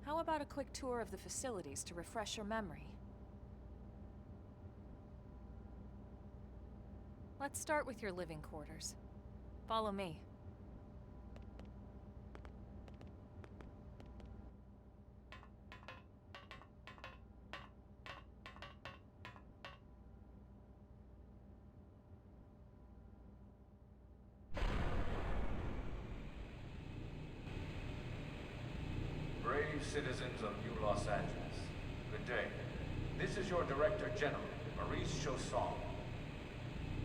How about a quick tour of the facilities to refresh your memory? Let's start with your living quarters. Follow me. Brave citizens of New Los Angeles, good day. This is your Director General, Maurice Chausson.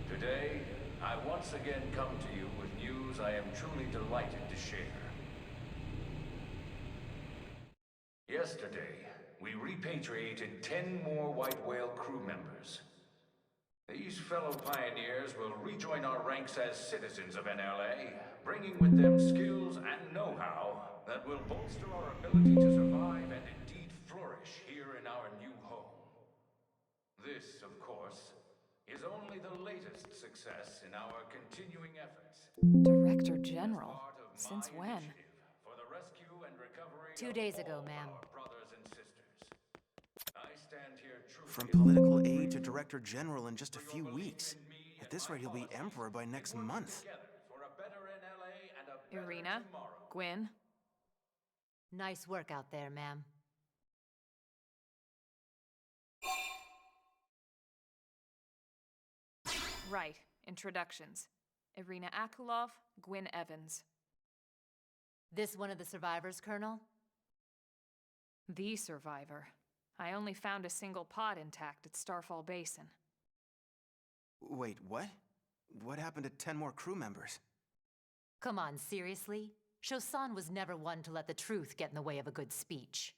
Today, I once again come to you with news I am truly delighted to share. Yesterday, we repatriated 10 more White Whale crew members. These fellow pioneers will rejoin our ranks as citizens of NLA, bringing with them skills and know-how that will bolster our ability to survive and indeed flourish here in our new home. This, of course, is only the latest success in our continuing efforts. Director General? Since when? For the rescue and recovery 2 days ago, ma'am. of our brothers and sisters. I stand here From political aide to Director General in just a few weeks. At this rate, he'll be Emperor by next month. for a better NLA and a better Irina? tomorrow. Gwyn? Nice work out there, ma'am. Right. Introductions. Irina Akulov, Gwyn Evans. This one of the survivors, Colonel? The survivor. I only found a single pod intact at Starfall Basin. Wait, what? What happened to 10 more crew members? Come on, seriously? Chausson was never one to let the truth get in the way of a good speech.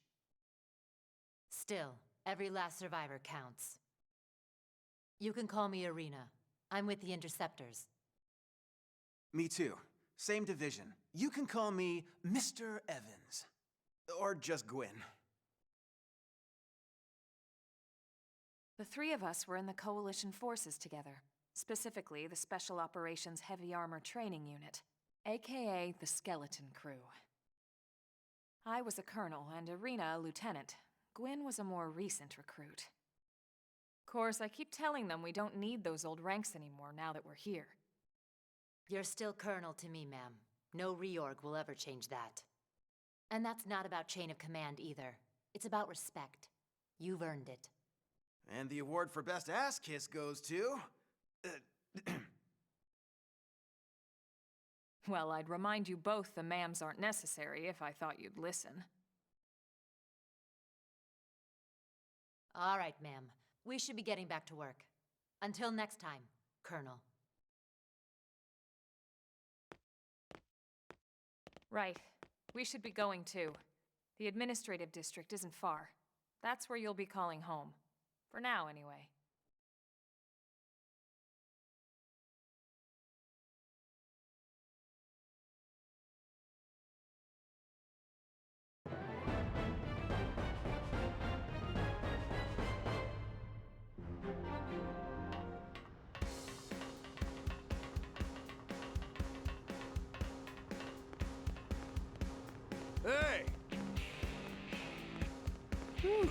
Still, every last survivor counts. You can call me Irina. I'm with the Interceptors. Me too. Same division. You can call me Mr. Evans. Or just Gwyn. The three of us were in the Coalition forces together, specifically the Special Operations Heavy Armor Training Unit, aka the Skeleton Crew. I was a colonel and Irina a lieutenant. Gwyn was a more recent recruit. Of course, I keep telling them we don't need those old ranks anymore now that we're here. You're still Colonel to me, ma'am. No reorg will ever change that. And that's not about chain of command either. It's about respect. You've earned it. And the award for Best Ass Kiss goes to... Well, I'd remind you both the ma'ams aren't necessary if I thought you'd listen. All right, ma'am. We should be getting back to work. Until next time, Colonel. Right. We should be going too. The administrative district isn't far. That's where you'll be calling home. For now, anyway. Hey! Whew.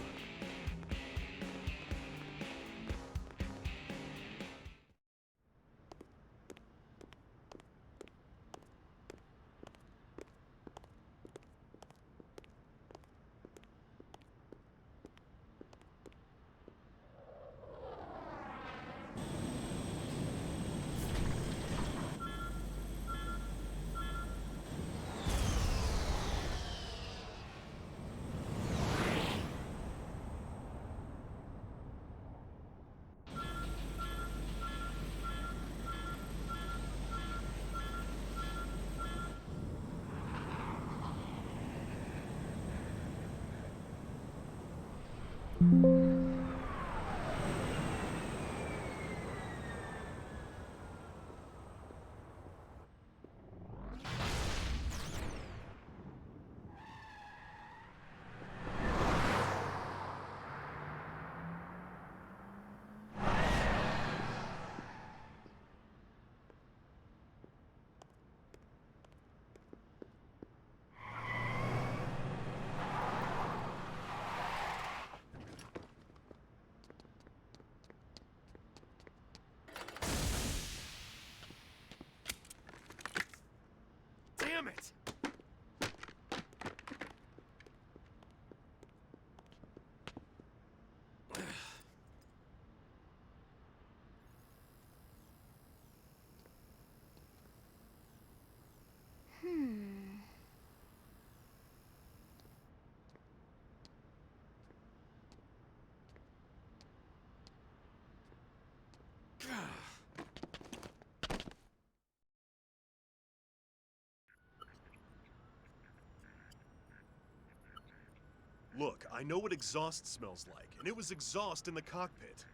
Look, I know what exhaust smells like, and it was exhaust in the cockpit.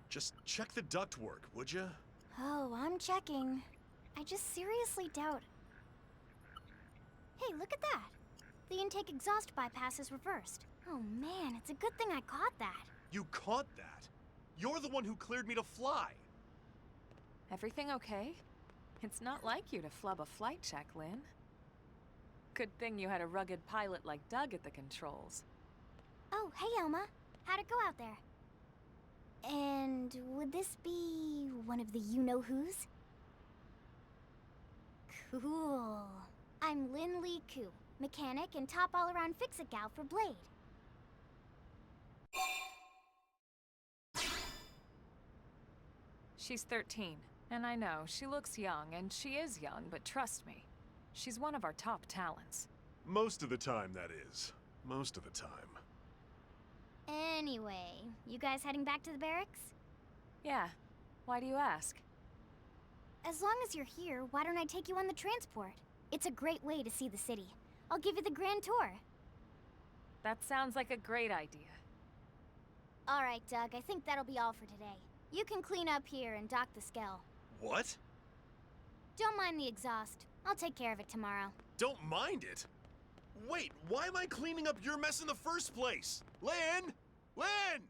Just check the ductwork, would ya? Oh, I'm checking. I just seriously doubt... Hey, look at that! The intake exhaust bypass is reversed. Oh man, it's a good thing I caught that. You caught that? You're the one who cleared me to fly. Everything okay? It's not like you to flub a flight check, Lynn. Good thing you had a rugged pilot like Doug at the controls. Oh, hey Elma. How'd it go out there? And would this be one of the you-know-who's? Cool. I'm Lynn Lee Koo, mechanic and top all-around fix-it gal for Blade. She's 13, and I know, she looks young, and she is young, but trust me, she's one of our top talents. Most of the time, that is. Most of the time. Anyway, you guys heading back to the barracks? Yeah. Why do you ask? As long as you're here, why don't I take you on the transport? It's a great way to see the city. I'll give you the grand tour. That sounds like a great idea. All right, Doug, I think that'll be all for today. You can clean up here and dock the Skell. What? Don't mind the exhaust. I'll take care of it tomorrow. Don't mind it? Wait, why am I cleaning up your mess in the first place? Lynn! Lynn!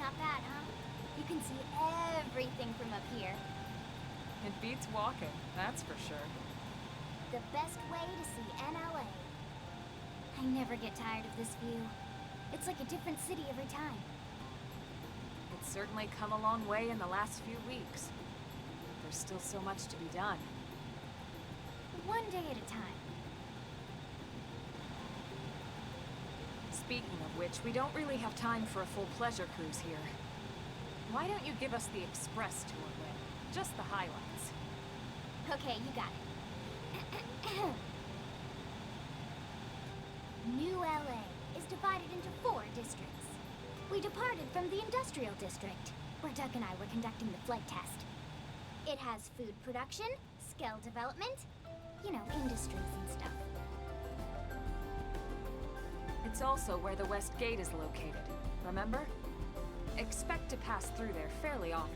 Not bad, huh? You can see everything from up here. It beats walking, that's for sure. The best way to see NLA. I never get tired of this view. It's like a different city every time. It's certainly come a long way in the last few weeks. There's still so much to be done. One day at a time. Speaking of which, we don't really have time for a full pleasure cruise here. Why don't you give us the express tour, Lynn? Just the highlights. Okay, you got it. New LA is divided into 4 districts. We departed from the industrial district, where Doug and I were conducting the flight test. It has food production, skill development, you know, industries and stuff. It's also where the West Gate is located, remember? Expect to pass through there fairly often.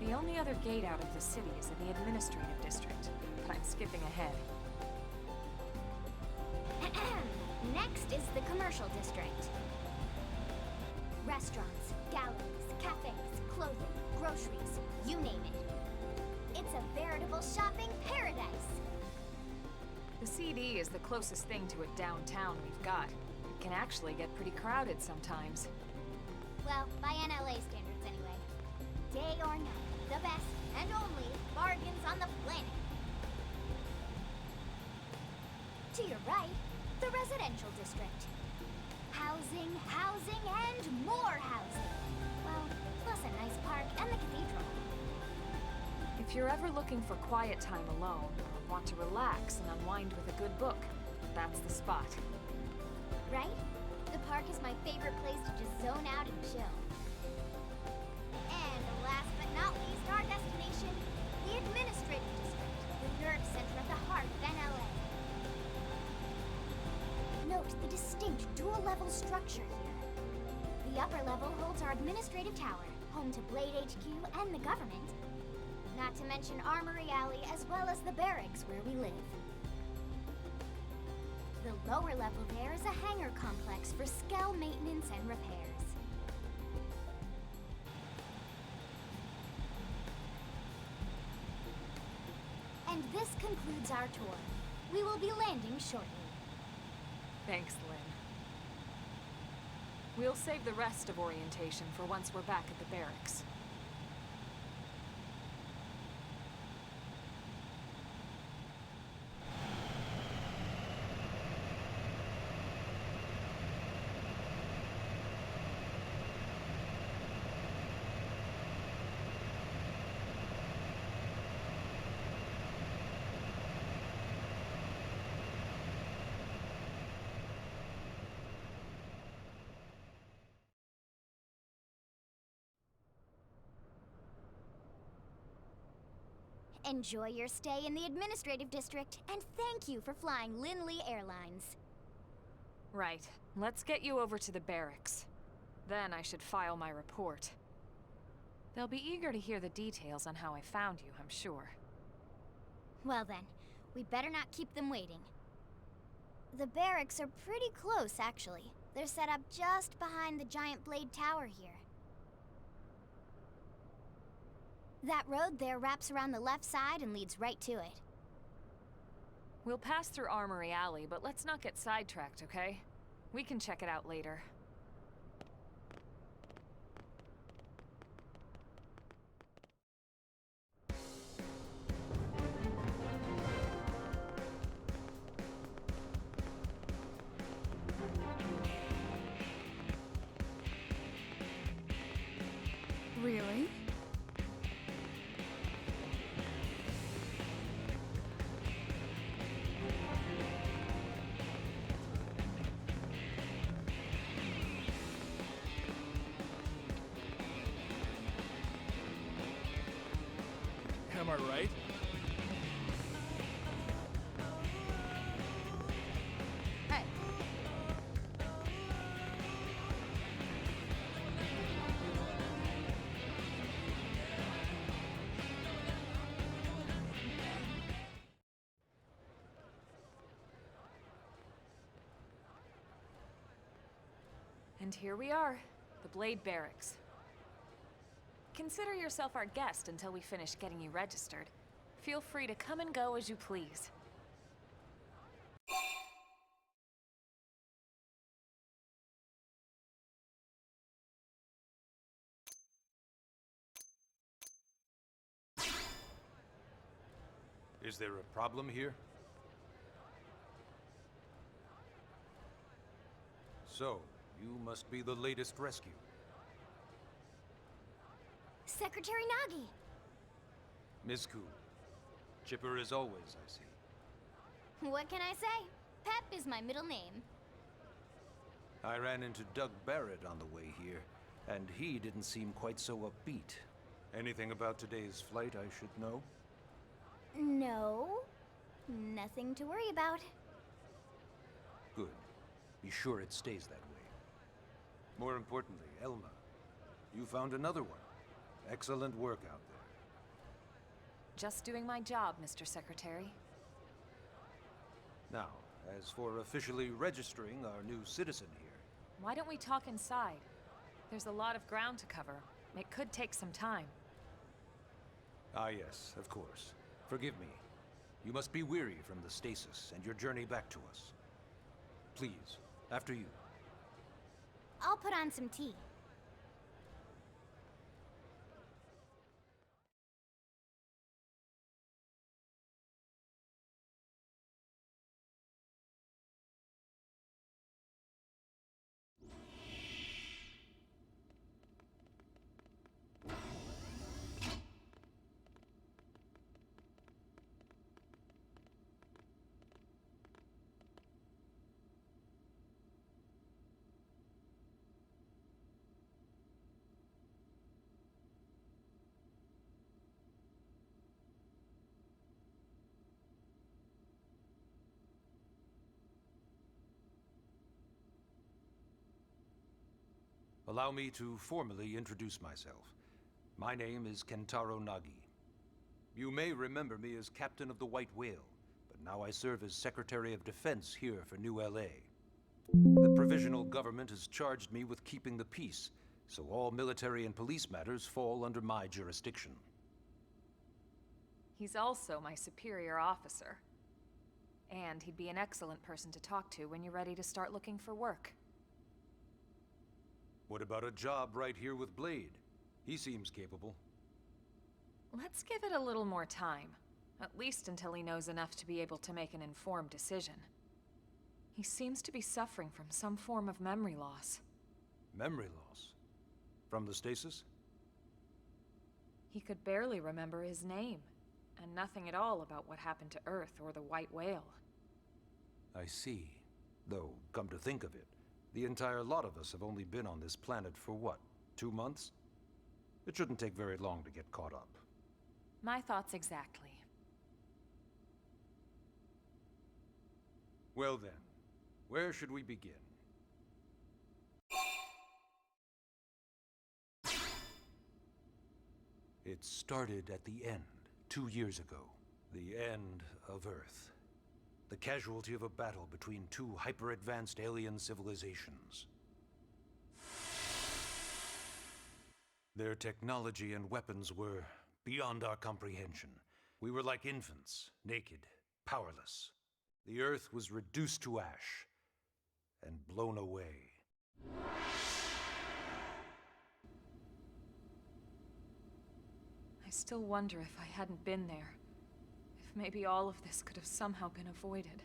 The only other gate out of the city is in the administrative district, but I'm skipping ahead. Next is the commercial district. Restaurants, galleries, cafes, clothing, groceries, you name it. It's a veritable shopping paradise. The CD is the closest thing to a downtown we've got. It can actually get pretty crowded sometimes. Well, by NLA standards anyway. Day or night, the best and only bargains on the planet. To your right, the residential district. Housing, housing, and more housing. Well, plus a nice park and the cathedral. If you're ever looking for quiet time alone, or want to relax and unwind with a good book, that's the spot. Right? The park is my favorite place to just zone out and chill. And last but not least, our destination, the administrative district, the nerve center at the heart of NLA. Note the distinct dual-level structure here. The upper level holds our administrative tower, home to Blade HQ and the government. Not to mention Armory Alley as well as the barracks where we live. The lower level there is a hangar complex for Skell maintenance and repairs. And this concludes our tour. We will be landing shortly. Thanks, Lynn. We'll save the rest of orientation for once we're back at the barracks. Enjoy your stay in the administrative district, and thank you for flying Linley Airlines. Right. Let's get you over to the barracks. Then I should file my report. They'll be eager to hear the details on how I found you, I'm sure. Well then, we'd better not keep them waiting. The barracks are pretty close, actually. They're set up just behind the giant blade tower here. That road there wraps around the left side and leads right to it. We'll pass through Armory Alley, but let's not get sidetracked, okay? We can check it out later. Really? Am I right? Hey. And here we are, the Blade Barracks. Consider yourself our guest until we finish getting you registered. Feel free to come and go as you please. Is there a problem here? So, you must be the latest rescue. Secretary Nagi! Ms. Koo. Chipper as always, I see. What can I say? Pep is my middle name. I ran into Doug Barrett on the way here, and he didn't seem quite so upbeat. Anything about today's flight I should know? No. Nothing to worry about. Good. Be sure it stays that way. More importantly, Elma, you found another one. Excellent work out there. Just doing my job, Mr. Secretary. Now, as for officially registering our new citizen here, Why don't we talk inside? There's a lot of ground to cover. It could take some time. Ah yes, of course. Forgive me. You must be weary from the stasis and your journey back to us. Please, after you. I'll put on some tea. Allow me to formally introduce myself. My name is Kentaro Nagi. You may remember me as Captain of the White Whale, but now I serve as Secretary of Defense here for New LA. The provisional government has charged me with keeping the peace, so all military and police matters fall under my jurisdiction. He's also my superior officer. And he'd be an excellent person to talk to when you're ready to start looking for work. What about a job right here with Blade? He seems capable. Let's give it a little more time. At least until he knows enough to be able to make an informed decision. He seems to be suffering from some form of memory loss. Memory loss? From the stasis? He could barely remember his name, and nothing at all about what happened to Earth or the White Whale. I see. Though, come to think of it, the entire lot of us have only been on this planet for what, 2 months? It shouldn't take very long to get caught up. My thoughts exactly. Well then, where should we begin? It started at the end, 2 years ago. The end of Earth. The casualty of a battle between two hyper-advanced alien civilizations. Their technology and weapons were beyond our comprehension. We were like infants, naked, powerless. The Earth was reduced to ash and blown away. I still wonder if I hadn't been there. If maybe all of this could have somehow been avoided.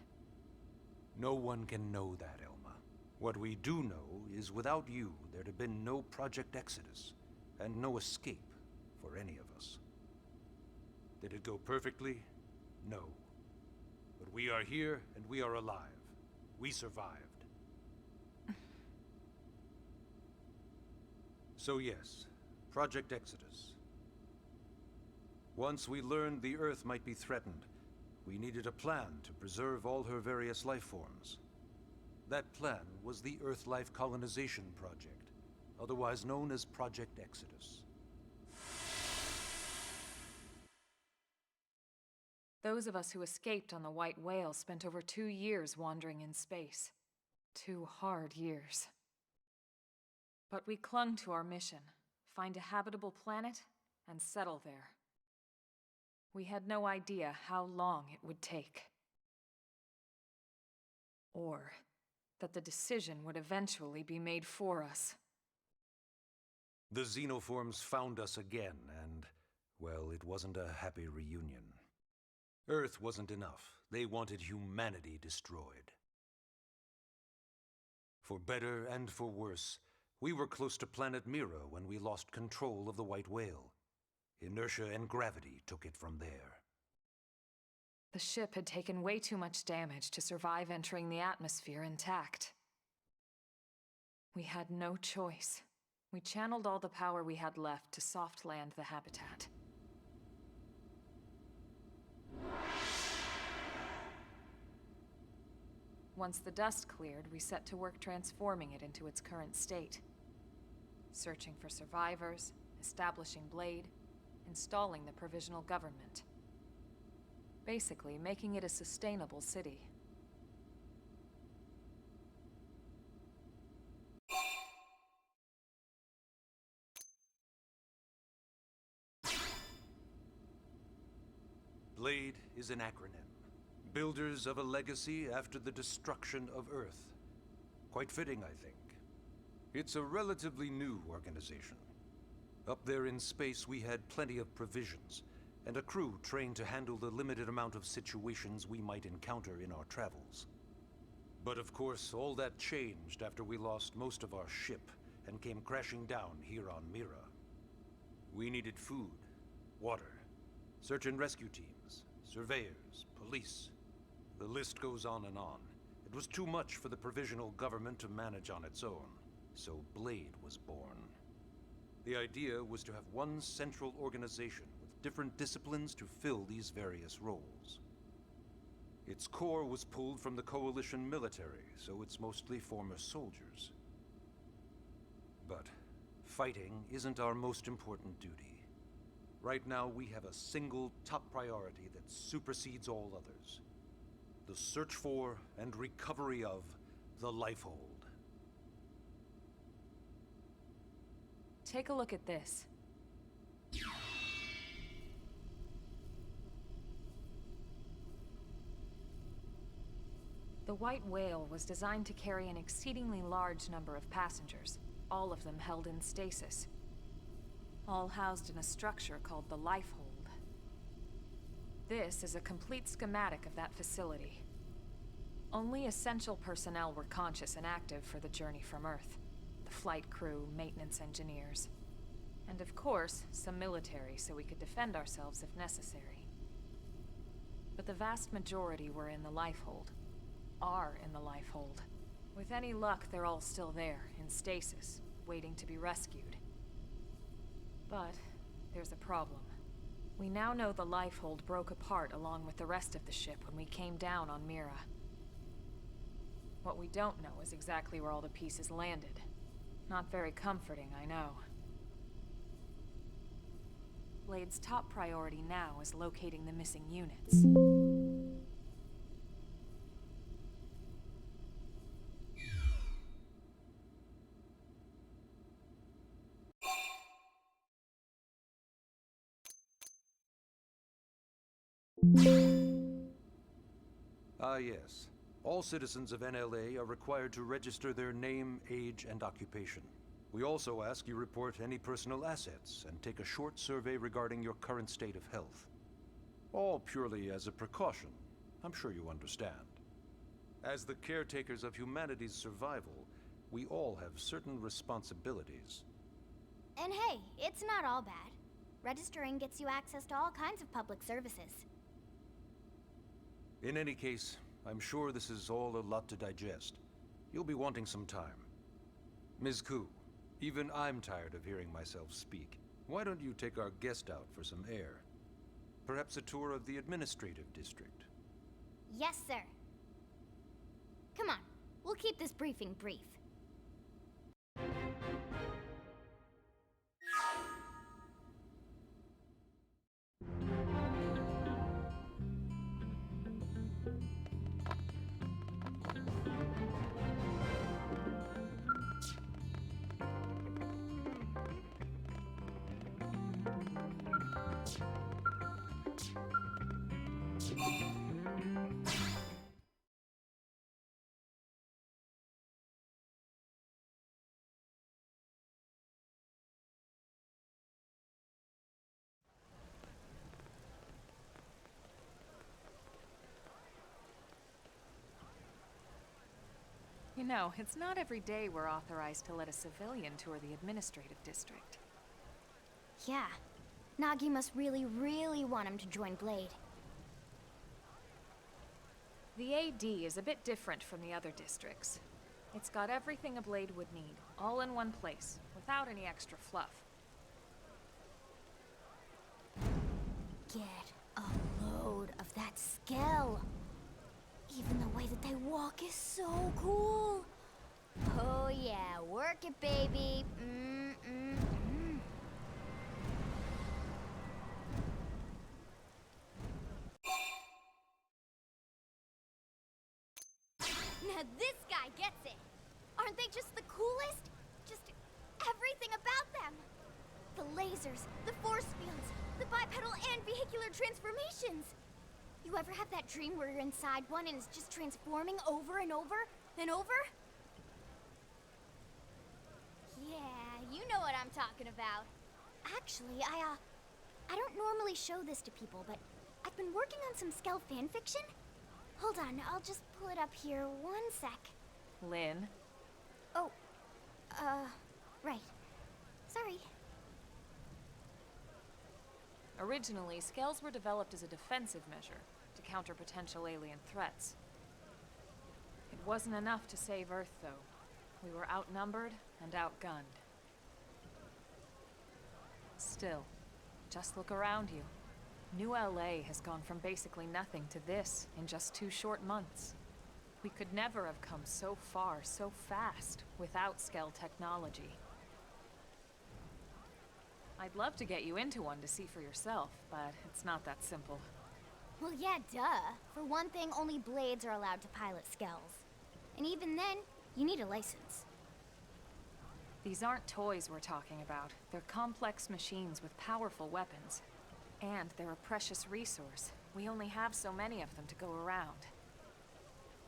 No one can know that, Elma. What we do know is without you, there'd have been no Project Exodus, and no escape for any of us. Did it go perfectly? No. But we are here, and we are alive. We survived. So yes, Project Exodus. Once we learned the Earth might be threatened, we needed a plan to preserve all her various life forms. That plan was the Earth Life Colonization Project, otherwise known as Project Exodus. Those of us who escaped on the White Whale spent over 2 years wandering in space. 2 hard years. But we clung to our mission, find a habitable planet and settle there. We had no idea how long it would take. Or that the decision would eventually be made for us. The Xenoforms found us again, and, well, it wasn't a happy reunion. Earth wasn't enough. They wanted humanity destroyed. For better and for worse, we were close to planet Mira when we lost control of the White Whale. Inertia and gravity took it from there. The ship had taken way too much damage to survive entering the atmosphere intact. We had no choice. We channeled all the power we had left to soft land the habitat. Once the dust cleared, we set to work transforming it into its current state. Searching for survivors, establishing Blade, installing the provisional government. Basically, making it a sustainable city. Blade is an acronym. Builders of a legacy after the destruction of Earth. Quite fitting, I think. It's a relatively new organization. Up there in space, we had plenty of provisions, and a crew trained to handle the limited amount of situations we might encounter in our travels. But of course, all that changed after we lost most of our ship and came crashing down here on Mira. We needed food, water, search and rescue teams, surveyors, police. The list goes on and on. It was too much for the provisional government to manage on its own, so Blade was born. The idea was to have one central organization with different disciplines to fill these various roles. Its core was pulled from the Coalition military, so it's mostly former soldiers. But fighting isn't our most important duty. Right now, we have a single top priority that supersedes all others. The search for and recovery of the Lifehold. Take a look at this. The White Whale was designed to carry an exceedingly large number of passengers, all of them held in stasis. All housed in a structure called the Lifehold. This is a complete schematic of that facility. Only essential personnel were conscious and active for the journey from Earth. The flight crew, maintenance engineers. And of course, some military so we could defend ourselves if necessary. But the vast majority were in the Lifehold. Are in the Lifehold. With any luck, they're all still there, in stasis, waiting to be rescued. But there's a problem. We now know the Lifehold broke apart along with the rest of the ship when we came down on Mira. What we don't know is exactly where all the pieces landed. Not very comforting, I know. Blade's top priority now is locating the missing units. Yes. All citizens of NLA are required to register their name, age, and occupation. We also ask you report any personal assets and take a short survey regarding your current state of health. All purely as a precaution. I'm sure you understand. As the caretakers of humanity's survival, we all have certain responsibilities. And hey, it's not all bad. Registering gets you access to all kinds of public services. In any case, I'm sure this is all a lot to digest. You'll be wanting some time. Ms. Ku, even I'm tired of hearing myself speak. Why don't you take our guest out for some air? Perhaps a tour of the administrative district. Yes, sir. Come on, we'll keep this briefing brief. You know, it's not every day we're authorized to let a civilian tour the administrative district. Yeah. Nagi must really, really want him to join Blade. The AD is a bit different from the other districts. It's got everything a Blade would need, all in one place, without any extra fluff. Get a load of that Skell. Even the way that they walk is so cool. Oh yeah, work it, baby. Now this guy gets it. Aren't they just the coolest? Just everything about them. The lasers, the force fields, the bipedal and vehicular transformations. You ever have that dream where you're inside one and it's just transforming over and over and over? Yeah, you know what I'm talking about. Actually, I don't normally show this to people, but I've been working on some Skell fanfiction. Hold on, I'll just pull it up here 1 sec. Lynn? Oh, right. Sorry. Originally, Skells were developed as a defensive measure to counter potential alien threats. It wasn't enough to save Earth, though. We were outnumbered and outgunned. Still, just look around you. New LA has gone from basically nothing to this in just 2 short months. We could never have come so far so fast without Skell technology. I'd love to get you into one to see for yourself, but it's not that simple. Well, yeah, duh. For one thing, only blades are allowed to pilot skells. And even then, you need a license. These aren't toys we're talking about. They're complex machines with powerful weapons. And they're a precious resource. We only have so many of them to go around.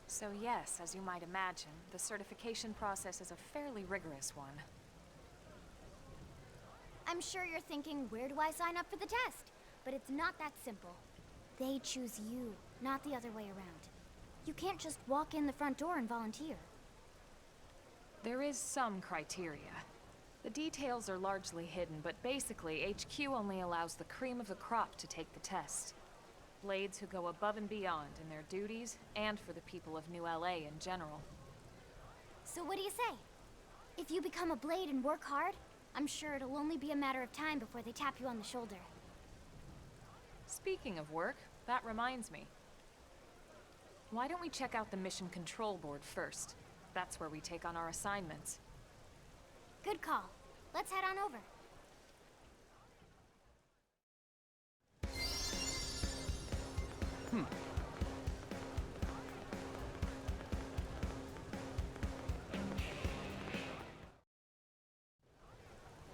So yes, as you might imagine, the certification process is a fairly rigorous one. I'm sure you're thinking, where do I sign up for the test? But it's not that simple. They choose you, not the other way around. You can't just walk in the front door and volunteer. There is some criteria. The details are largely hidden, but basically, HQ only allows the cream of the crop to take the test. Blades who go above and beyond in their duties, and for the people of New LA in general. So what do you say? If you become a blade and work hard, I'm sure it'll only be a matter of time before they tap you on the shoulder. Speaking of work, that reminds me. Why don't we check out the Mission Control Board first? That's where we take on our assignments. Good call. Let's head on over.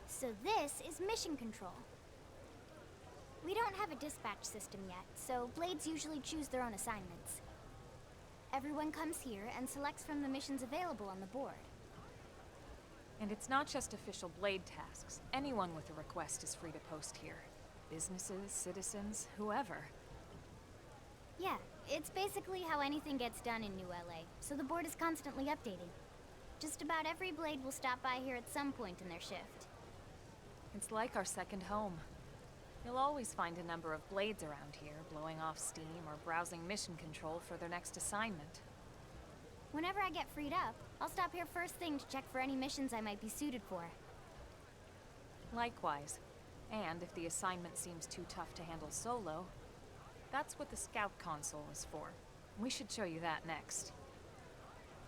So this is Mission Control. We don't have a dispatch system yet, so blades usually choose their own assignments. Everyone comes here and selects from the missions available on the board. And it's not just official blade tasks. Anyone with a request is free to post here. Businesses, citizens, whoever. Yeah, it's basically how anything gets done in New LA, so the board is constantly updating. Just about every blade will stop by here at some point in their shift. It's like our second home. You'll always find a number of blades around here, blowing off steam or browsing mission control for their next assignment. Whenever I get freed up, I'll stop here first thing to check for any missions I might be suited for. Likewise. And if the assignment seems too tough to handle solo, that's what the Scout Console is for. We should show you that next.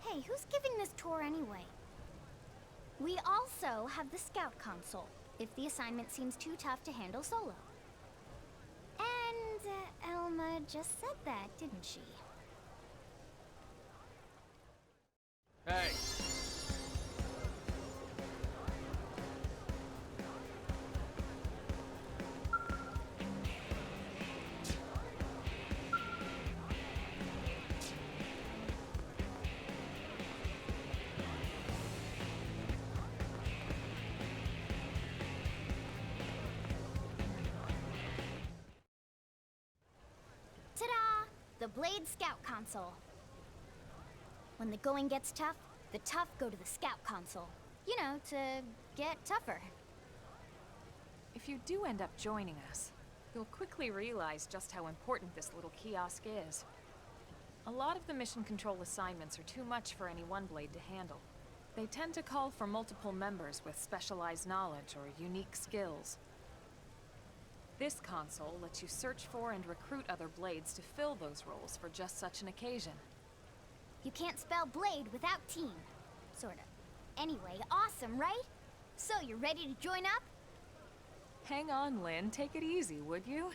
Hey, who's giving this tour anyway? We also have the Scout Console, if the assignment seems too tough to handle solo. And Elma just said that, didn't she? Hey! Ta-da! The Blade Scout Console. When the going gets tough, the tough go to the Scout Console. You know, to get tougher. If you do end up joining us, you'll quickly realize just how important this little kiosk is. A lot of the mission control assignments are too much for any one blade to handle. They tend to call for multiple members with specialized knowledge or unique skills. This console lets you search for and recruit other blades to fill those roles for just such an occasion. You can't spell blade without team. Sorta. Anyway, awesome, right? So, you ready to join up? Hang on, Lynn. Take it easy, would you?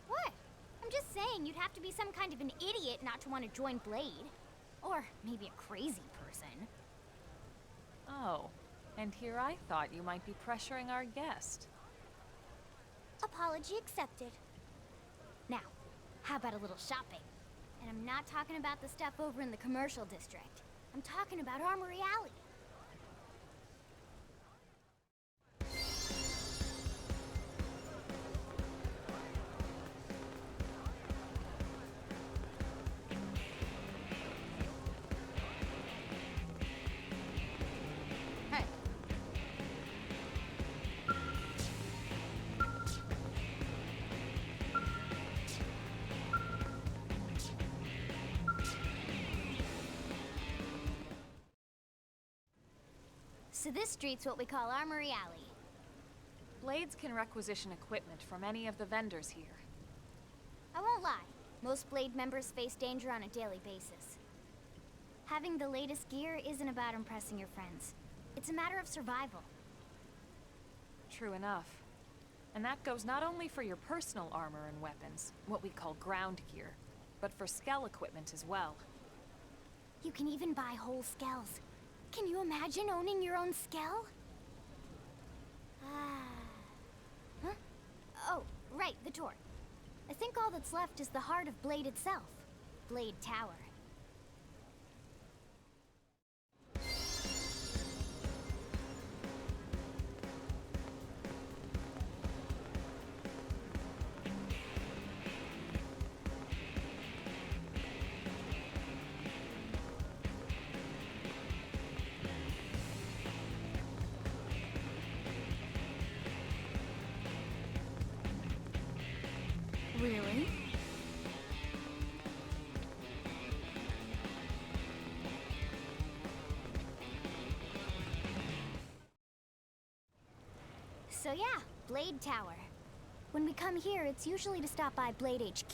What? I'm just saying you'd have to be some kind of an idiot not to want to join Blade. Or maybe a crazy person. Oh, and here I thought you might be pressuring our guest. Apology accepted. Now, how about a little shopping? And I'm not talking about the stuff over in the commercial district. I'm talking about Armory Alley. Hey. So this street's what we call Armory Alley. Blades can requisition equipment from any of the vendors here. I won't lie, most Blade members face danger on a daily basis. Having the latest gear isn't about impressing your friends. It's a matter of survival. true enough. And that goes not only for your personal armor and weapons, what we call ground gear, but for Skell equipment as well. You can even buy whole Skells. Can you imagine owning your own Skell? Huh? Oh, right, the tour. I think all that's left is the heart of Blade itself. Blade Tower. Really? So yeah, Blade Tower. When we come here, it's usually to stop by Blade HQ.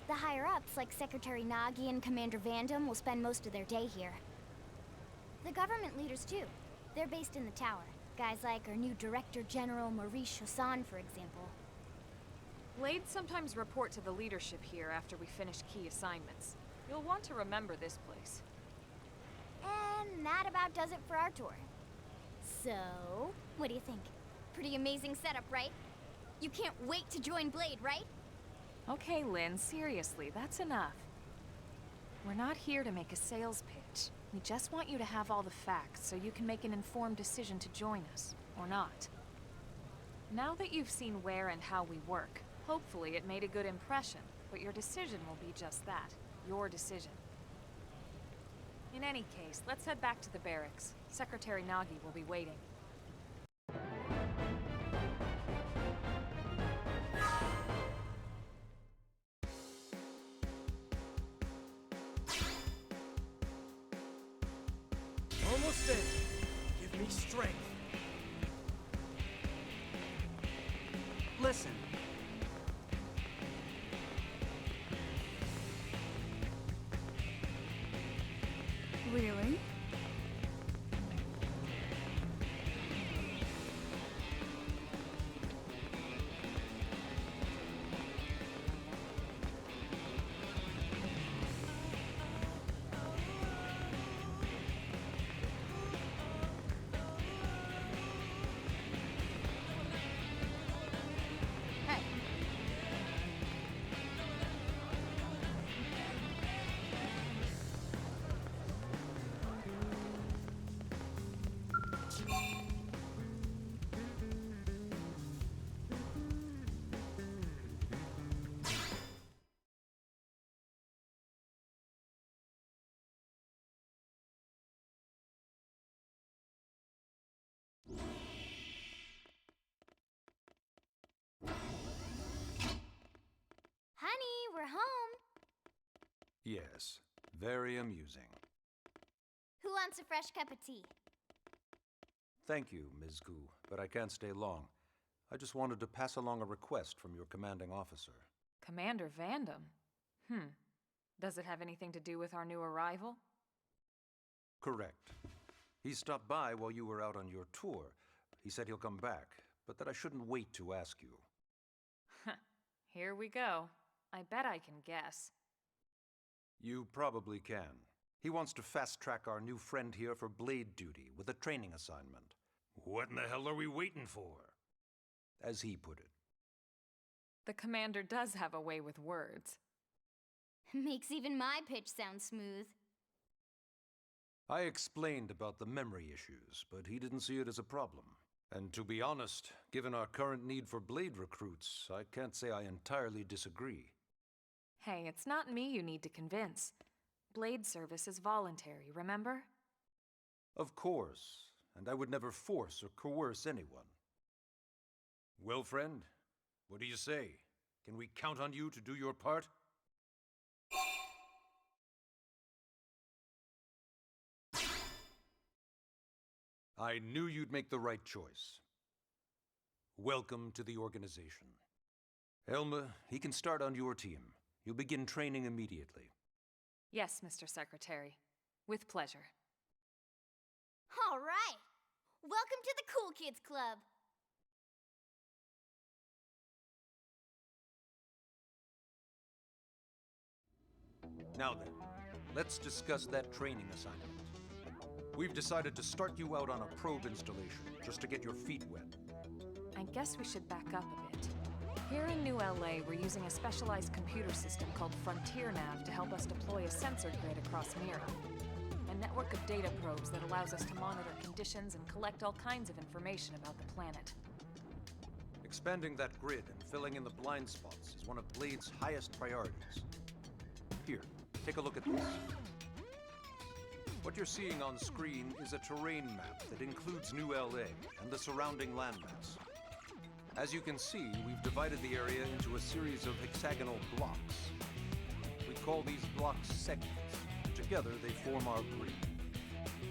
The higher-ups, like Secretary Nagi and Commander Vandam, will spend most of their day here. The government leaders, too. They're based in the tower. Guys like our new Director General Maurice Chassan, for example. Blades sometimes report to the leadership here after we finish key assignments. You'll want to remember this place. And that about does it for our tour. So, what do you think? Pretty amazing setup, right? You can't wait to join Blade, right? Okay, Lynn, seriously, that's enough. We're not here to make a sales pitch. We just want you to have all the facts so you can make an informed decision to join us, or not. Now that you've seen where and how we work, hopefully it made a good impression, but your decision will be just that, your decision. In any case, let's head back to the barracks. Secretary Nagi will be waiting. Almost there. Give me strength. Listen. Really? Hey. Honey, we're home. Yes, very amusing. Who wants a fresh cup of tea? Thank you, Ms. Gu, but I can't stay long. I just wanted to pass along a request from your commanding officer. Commander Vandam? Does it have anything to do with our new arrival? Correct. He stopped by while you were out on your tour. He said he'll come back, but that I shouldn't wait to ask you. Here we go. I bet I can guess. You probably can. He wants to fast-track our new friend here for blade duty with a training assignment. What in the hell are we waiting for? As he put it. The commander does have a way with words. Makes even my pitch sound smooth. I explained about the memory issues, but he didn't see it as a problem. And to be honest, given our current need for blade recruits, I can't say I entirely disagree. Hey, it's not me you need to convince. Blade service is voluntary, remember? Of course, and I would never force or coerce anyone. Well, friend, what do you say? Can we count on you to do your part? I knew you'd make the right choice. Welcome to the organization. Elma, he can start on your team. You'll begin training immediately. Yes, Mr. Secretary. With pleasure. All right. Welcome to the Cool Kids Club. Now then, let's discuss that training assignment. We've decided to start you out on a probe installation, just to get your feet wet. I guess we should back up a bit. Here in New LA, we're using a specialized computer system called Frontier Nav to help us deploy a sensor grid across Mira. A network of data probes that allows us to monitor conditions and collect all kinds of information about the planet. Expanding that grid and filling in the blind spots is one of Blade's highest priorities. Here, take a look at this. What you're seeing on screen is a terrain map that includes New LA and the surrounding landmass. As you can see, we've divided the area into a series of hexagonal blocks. We call these blocks segments. Together, they form our grid.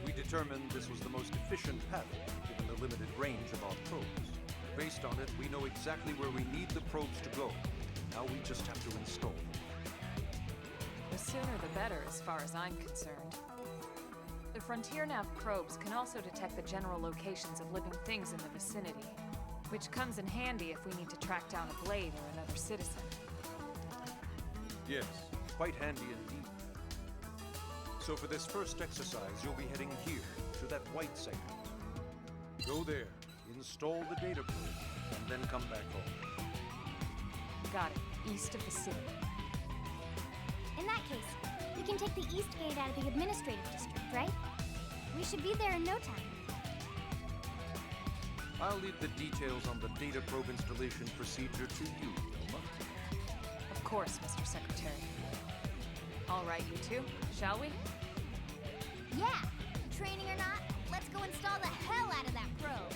We determined this was the most efficient pattern, given the limited range of our probes. Based on it, we know exactly where we need the probes to go. Now we just have to install them. The sooner the better, as far as I'm concerned. The Frontier Nav probes can also detect the general locations of living things in the vicinity, which comes in handy if we need to track down a Blade or another citizen. Yes, quite handy indeed. So for this first exercise, you'll be heading here, to that white segment. Go there, install the data probe, and then come back home. Got it. East of the city. In that case, we can take the East Gate out of the administrative district, right? We should be there in no time. I'll leave the details on the data probe installation procedure to you, Wilma. Of course, Mr. Secretary. All right, you two, shall we? Yeah! Training or not, let's go install the hell out of that probe!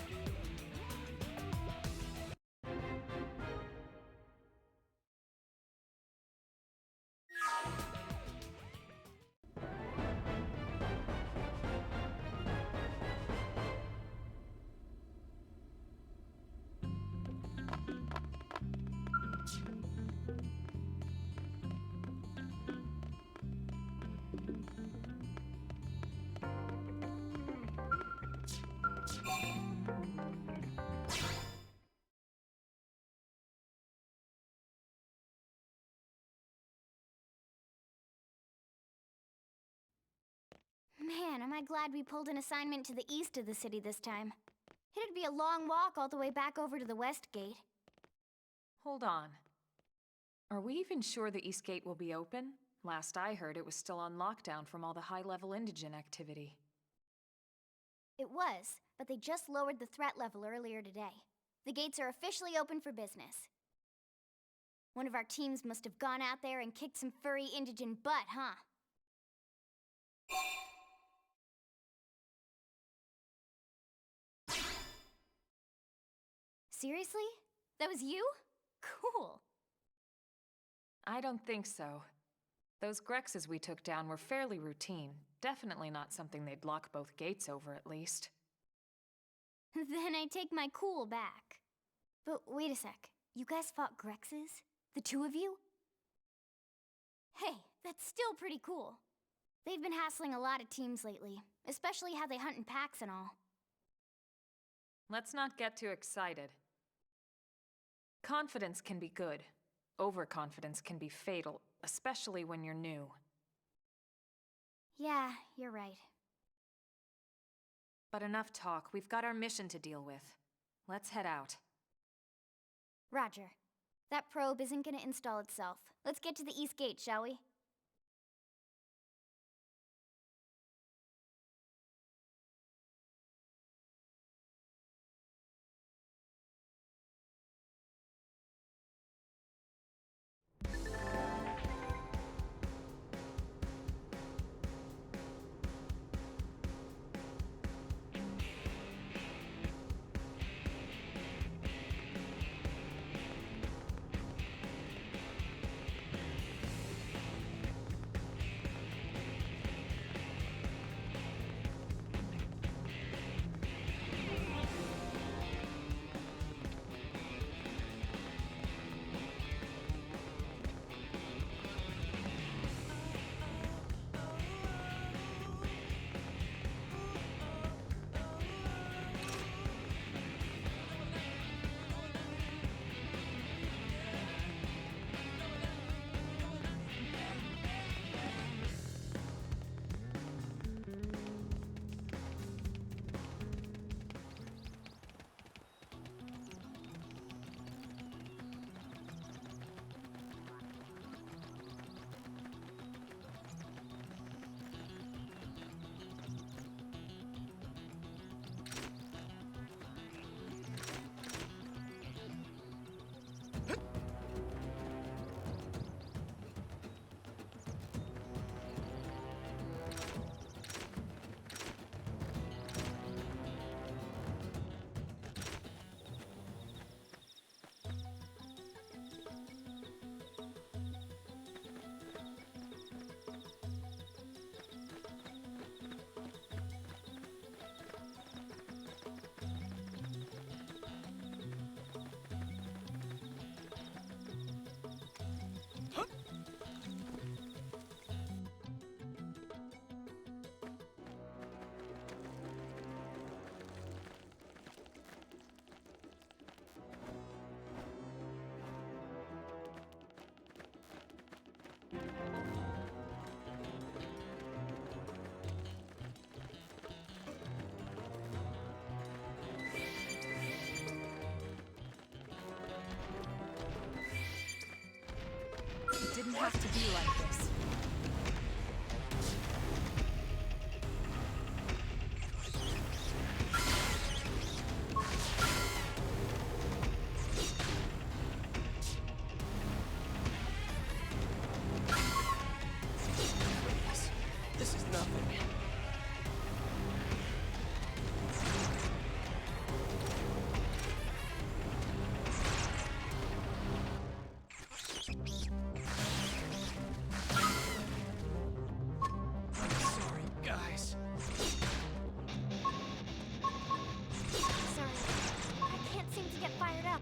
Man, am I glad we pulled an assignment to the east of the city this time. It'd be a long walk all the way back over to the West Gate. Hold on. Are we even sure the East Gate will be open? Last I heard, it was still on lockdown from all the high-level indigen activity. It was, but they just lowered the threat level earlier today. The gates are officially open for business. One of our teams must have gone out there and kicked some furry indigen butt, huh? Seriously? That was you? Cool. I don't think so. Those Grexes we took down were fairly routine. Definitely not something they'd lock both gates over, at least. Then I take my cool back. But wait a sec. You guys fought Grexes? The two of you? Hey, that's still pretty cool. They've been hassling a lot of teams lately, especially how they hunt in packs and all. Let's not get too excited. Confidence can be good. Overconfidence can be fatal, especially when you're new. Yeah, you're right. But enough talk. We've got our mission to deal with. Let's head out. Roger. That probe isn't gonna install itself. Let's get to the East Gate, shall we? didn't have to be like this. This is nothing. I'm sorry, guys. Sorry, I can't seem to get fired up.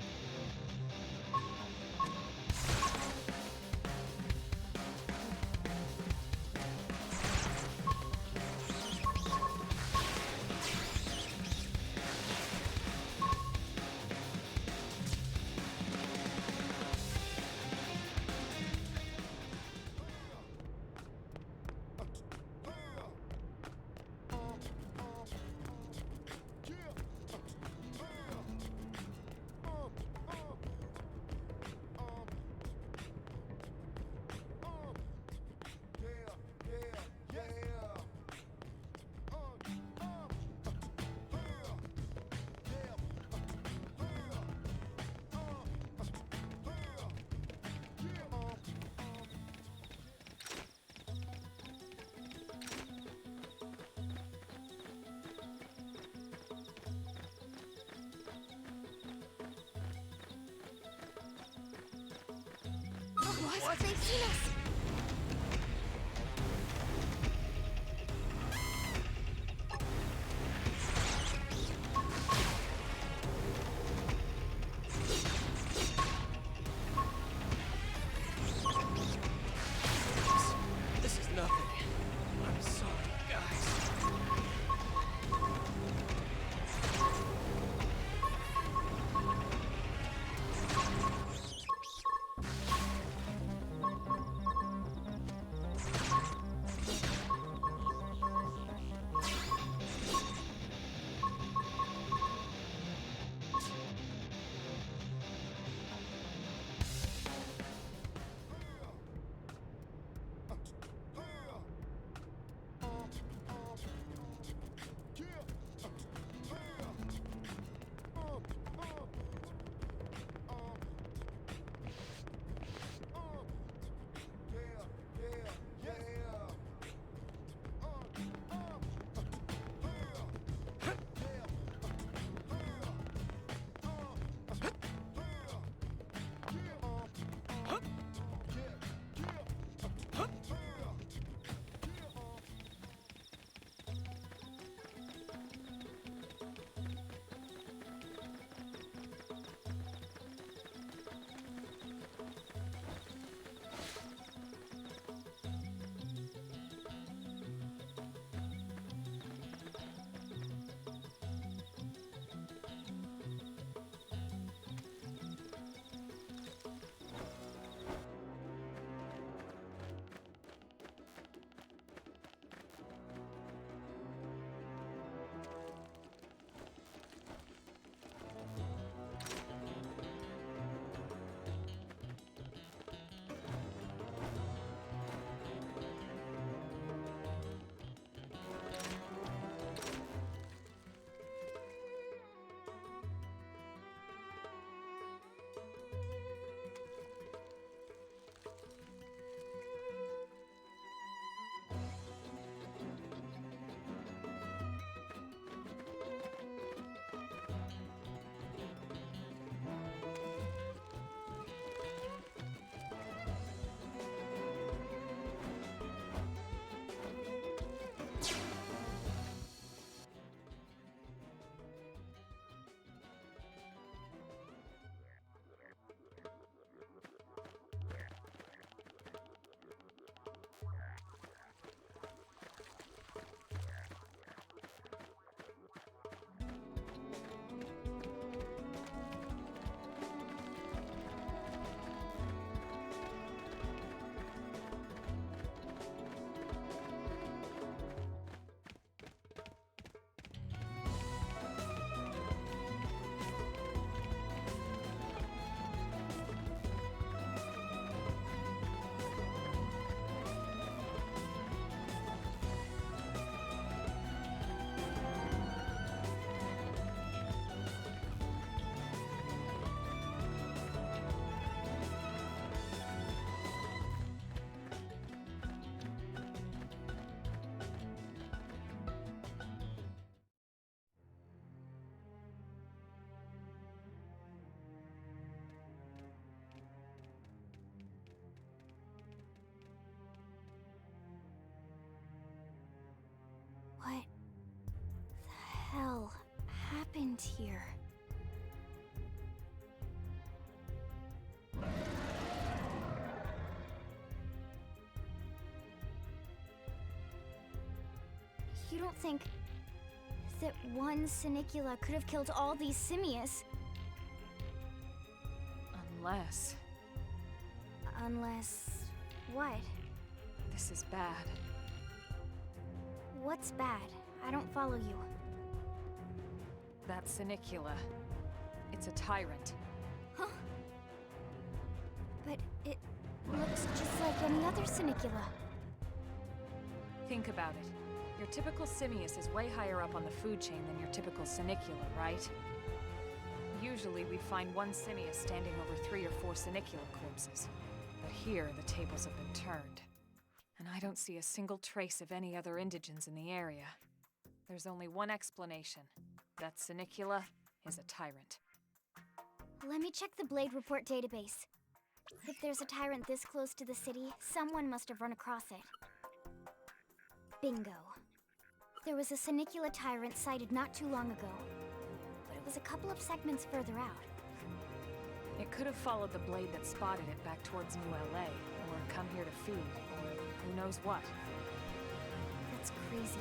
What? They've seen us! This is nothing. I'm sorry, guys. You don't think that one Sinicula could have killed all these simius? Unless... Unless... what? This is bad. What's bad? I don't follow you. That Sinicula. It's a tyrant. Huh? But it looks just like any other Sinicula. Think about it. Your typical simius is way higher up on the food chain than your typical Sinicula, right? Usually we find one simius standing over 3 or 4 Sinicula corpses. But here, the tables have been turned. And I don't see a single trace of any other indigents in the area. There's only one explanation. That Sinicula is a tyrant. Let me check the Blade Report database. If there's a tyrant this close to the city, someone must have run across it. Bingo. There was a Sinicula tyrant sighted not too long ago, but it was a couple of segments further out. It could have followed the blade that spotted it back towards New LA, or come here to feed, or who knows what. That's crazy.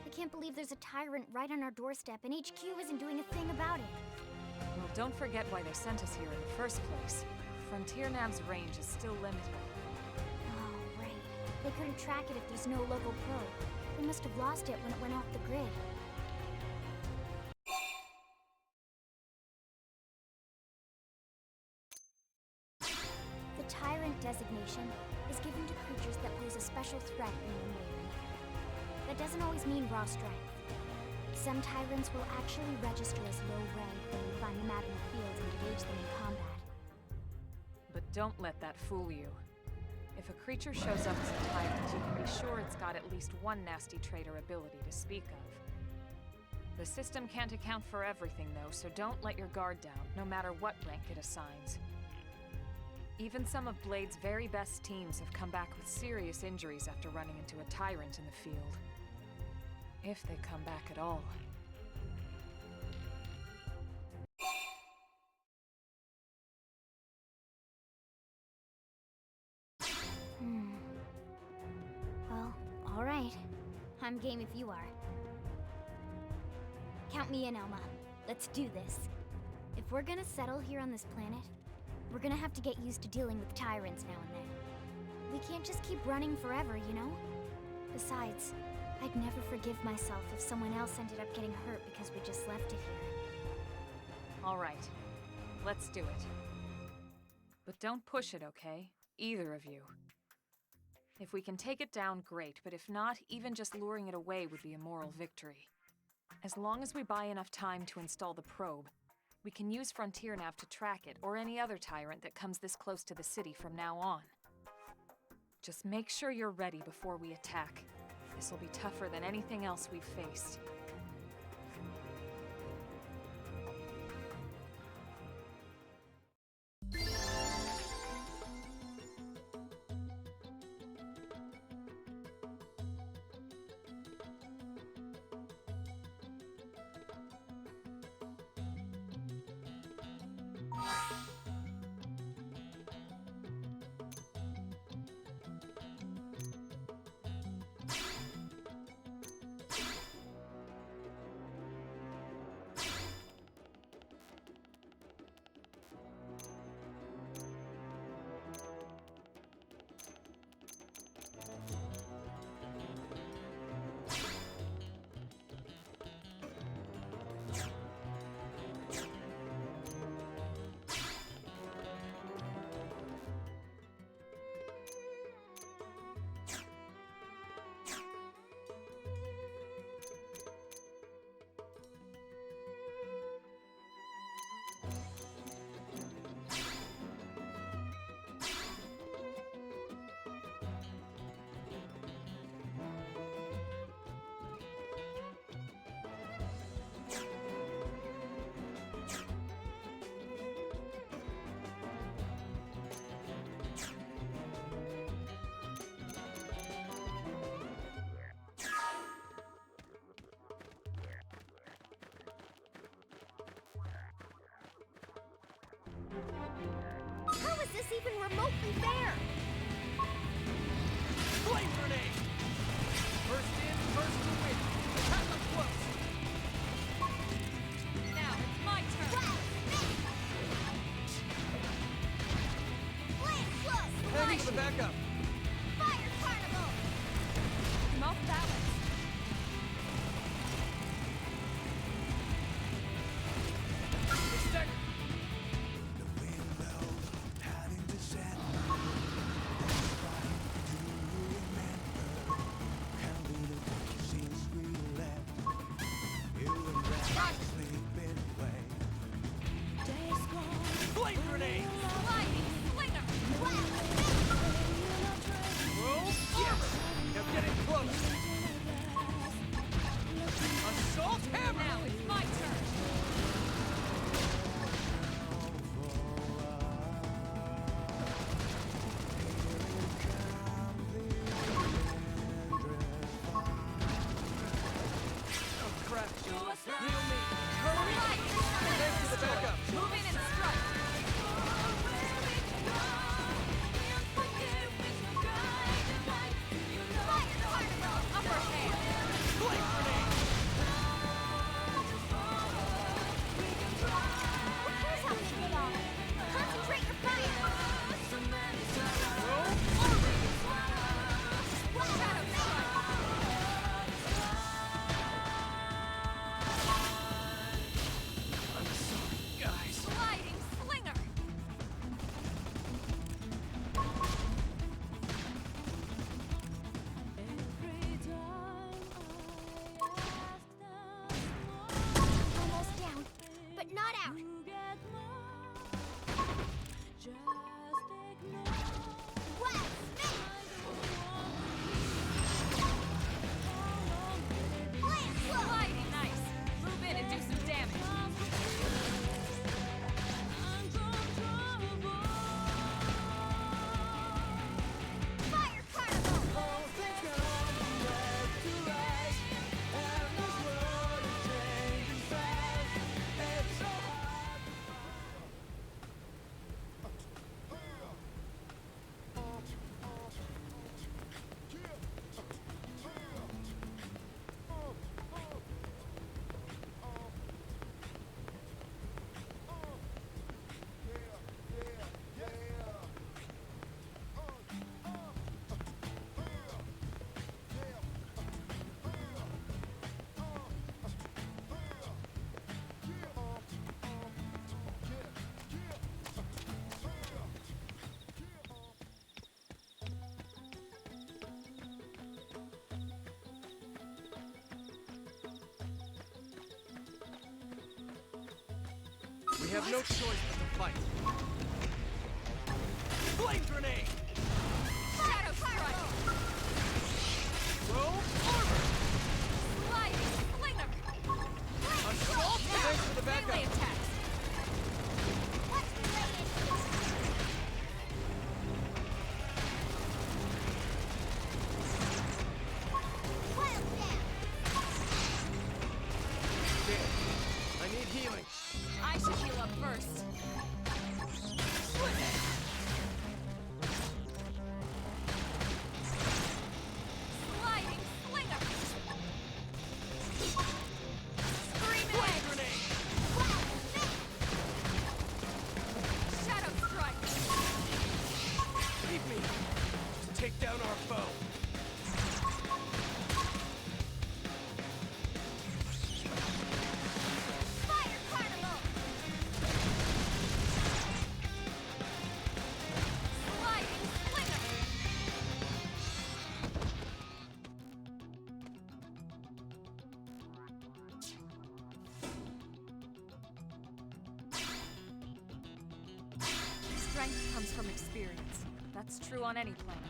I can't believe there's a tyrant right on our doorstep and HQ isn't doing a thing about it. Well, don't forget why they sent us here in the first place. Frontier Nav's range is still limited. Oh, right. They couldn't track it if there's no local probe. They must have lost it when it went off the grid. The tyrant designation is given to creatures that pose a special threat in one way or another. That doesn't always mean raw strength. Some tyrants will actually register as low rank when we find them out in the field and engage them in combat. But don't let that fool you. If a creature shows up as a tyrant, you can be sure it's got at least one nasty trait or ability to speak of. The system can't account for everything, though, so don't let your guard down, no matter what rank it assigns. Even some of Blade's very best teams have come back with serious injuries after running into a tyrant in the field. If they come back at all. Well, alright. I'm game if you are. Count me in, Elma. Let's do this. If we're gonna settle here on this planet, we're gonna have to get used to dealing with tyrants now and then. We can't just keep running forever, you know? Besides, I'd never forgive myself if someone else ended up getting hurt because we just left it here. All right. Let's do it. But don't push it, okay? Either of you. If we can take it down, great, but if not, even just luring it away would be a moral victory. As long as we buy enough time to install the probe, we can use Frontier Nav to track it, or any other tyrant that comes this close to the city from now on. Just make sure you're ready before we attack. This will be tougher than anything else we've faced. How is this even remotely fair? Flame grenade! First in, first to win. have no choice but to fight. Flame grenade! Shadow Strike! Roll forward! Sliding Slinger! Assault! Thanks for the backup! Melee attacks! What's related? Wild Dance! Damn. I need healing. I should heal up first. Sliding Slinger! Screaming Flame Edge! grenade! Shadow Strike! Leave me to take down our foe. Fire Carnival! Sliding Slinger! Strength comes from experience. That's true on any planet.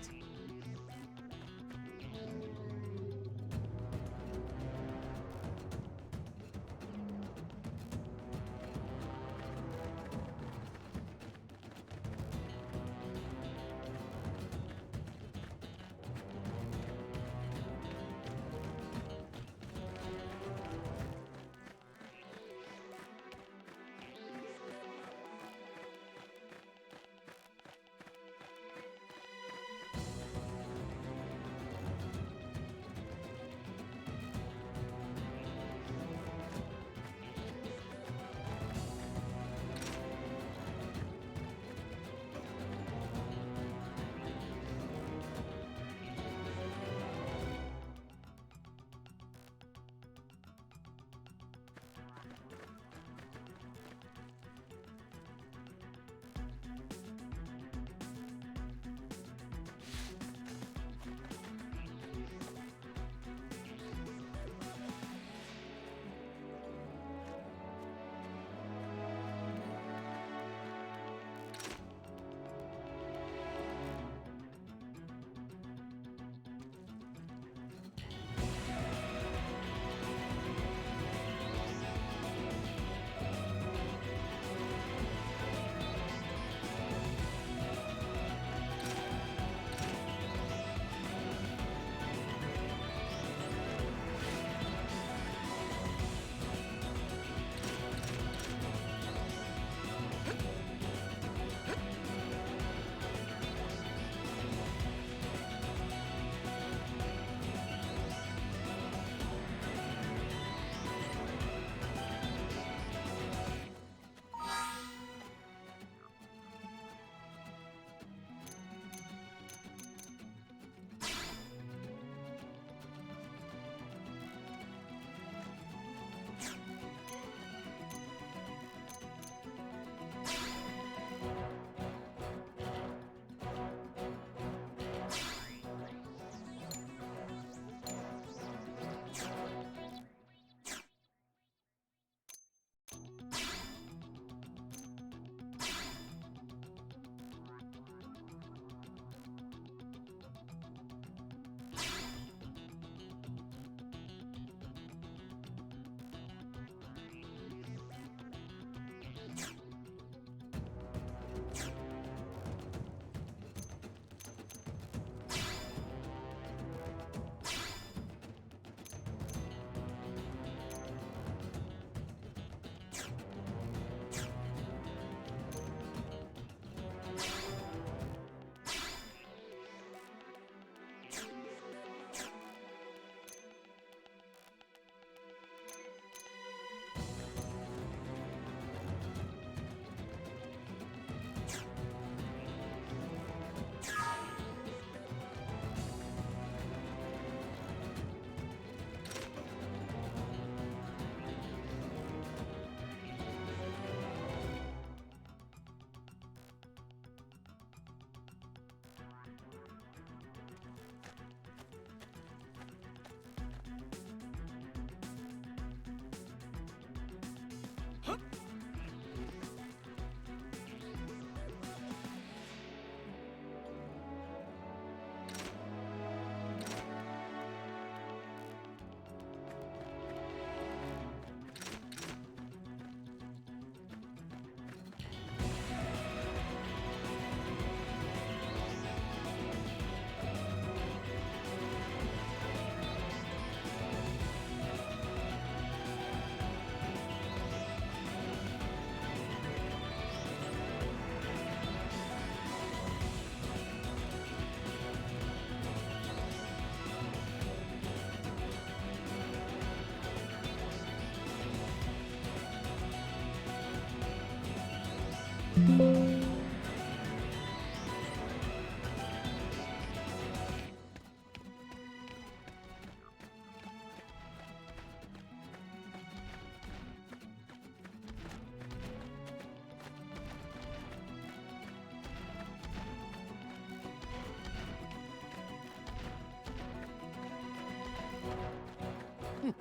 They've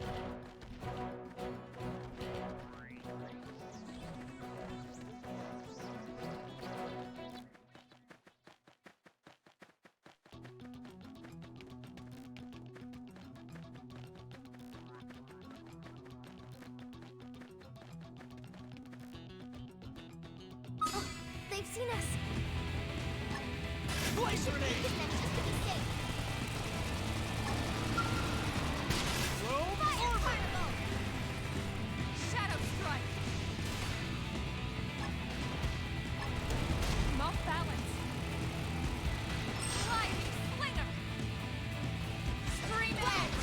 seen us. Blaze grenade! Get them just to be safe. Fire carnival! Shadow strike! Off balance! Sliding slinger! Scream edge!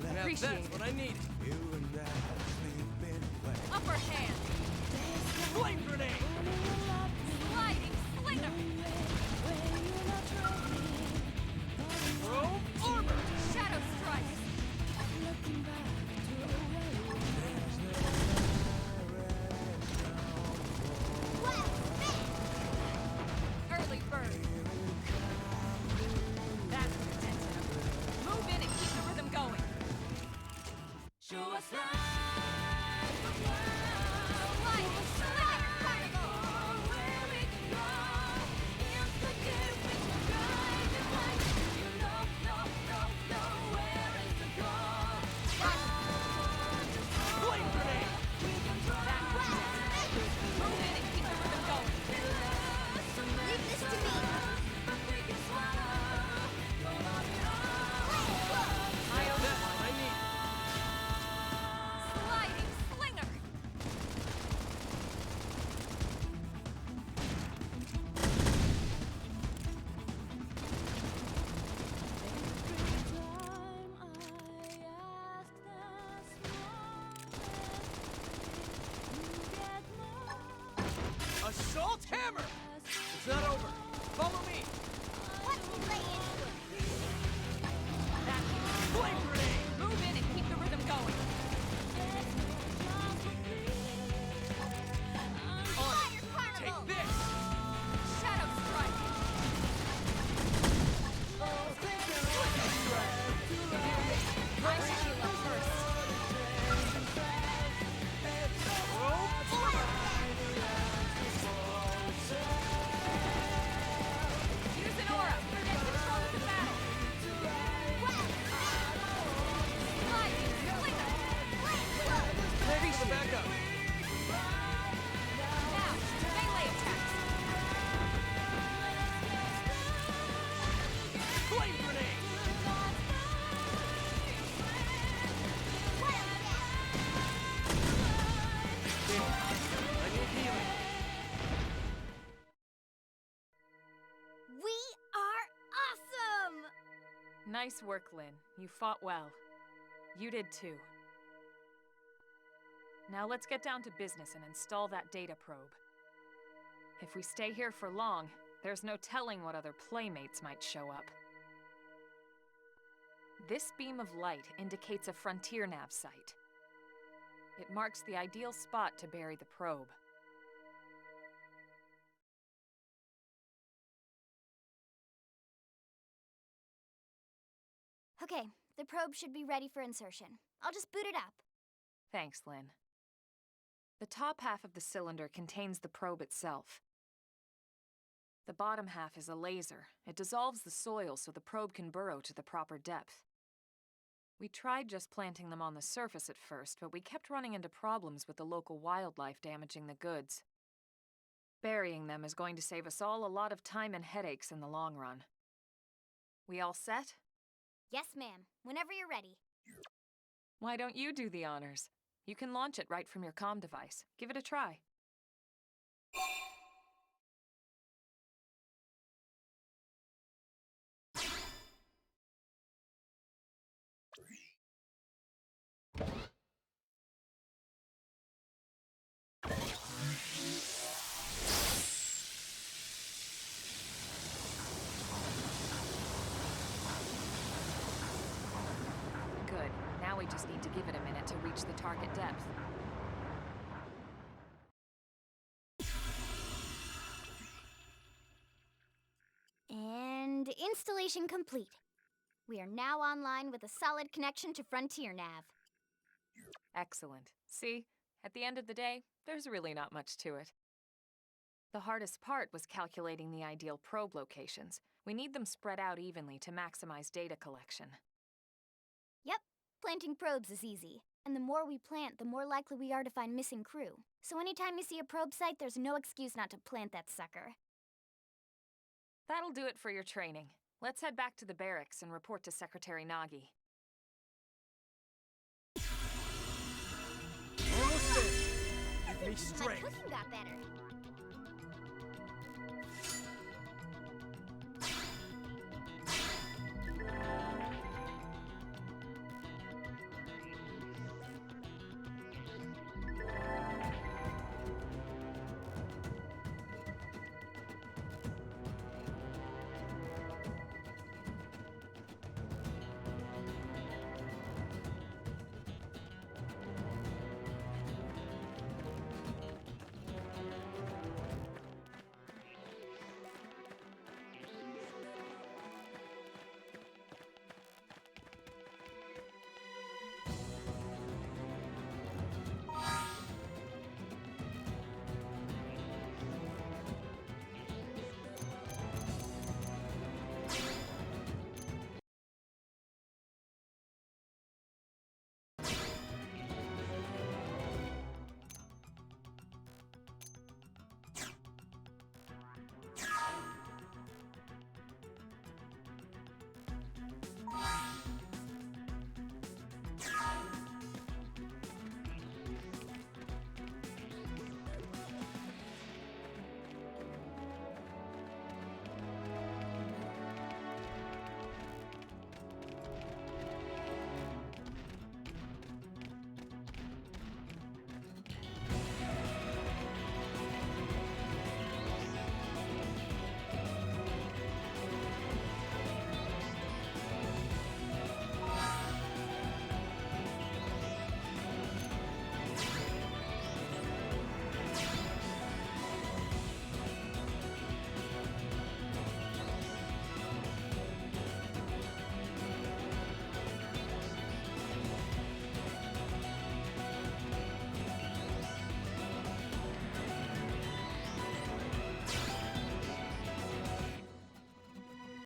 Now Appreciate that's it. what I needed. Upper hand! Flame grenade! Sliding slinger! Throw armor! Shadow strike! Early bird! That's intensive. Move in and keep the rhythm going. Show us Lighting slinger carnival! Where we can go. It's the gift we can guide the light. You know where is the goal. Flame grenade! Move in and keep the rhythm going. Leave this to me. That's what I need. Sliding slinger! Assault hammer! It's not over. Follow me. Watch me lay into it. Flame grenade! Move in and keep the rhythm going. Fire carnival! Take this! Shadow strike! I should heal up first. Throw armor! Use an aura. Get control of the battle. Sliding slinger! Ready for backup. Now, melee attacks. Flame grenade! I need healing. We are awesome! Nice work, Lynn. You fought well. You did too. Now let's get down to business and install that data probe. If we stay here for long, there's no telling what other playmates might show up. This beam of light indicates a frontier nav site. It marks the ideal spot to bury the probe. Okay, the probe should be ready for insertion. I'll just boot it up. Thanks, Lynn. The top half of the cylinder contains the probe itself. The bottom half is a laser. It dissolves the soil so the probe can burrow to the proper depth. We tried just planting them on the surface at first, but we kept running into problems with the local wildlife damaging the goods. Burying them is going to save us all a lot of time and headaches in the long run. We all set? Yes, ma'am. Whenever you're ready. Why don't you do the honors? You can launch it right from your comm device. Give it a try. Good. Now we just need to give it a minute to reach the target depth. And installation complete. We are now online with a solid connection to Frontier Nav. Excellent. See? At the end of the day, there's really not much to it. The hardest part was calculating the ideal probe locations. We need them spread out evenly to maximize data collection. Yep, planting probes is easy. And the more we plant, the more likely we are to find missing crew. So anytime you see a probe site, there's no excuse not to plant that sucker. That'll do it for your training. Let's head back to the barracks and report to Secretary Nagi. Give me My strength. cooking got better.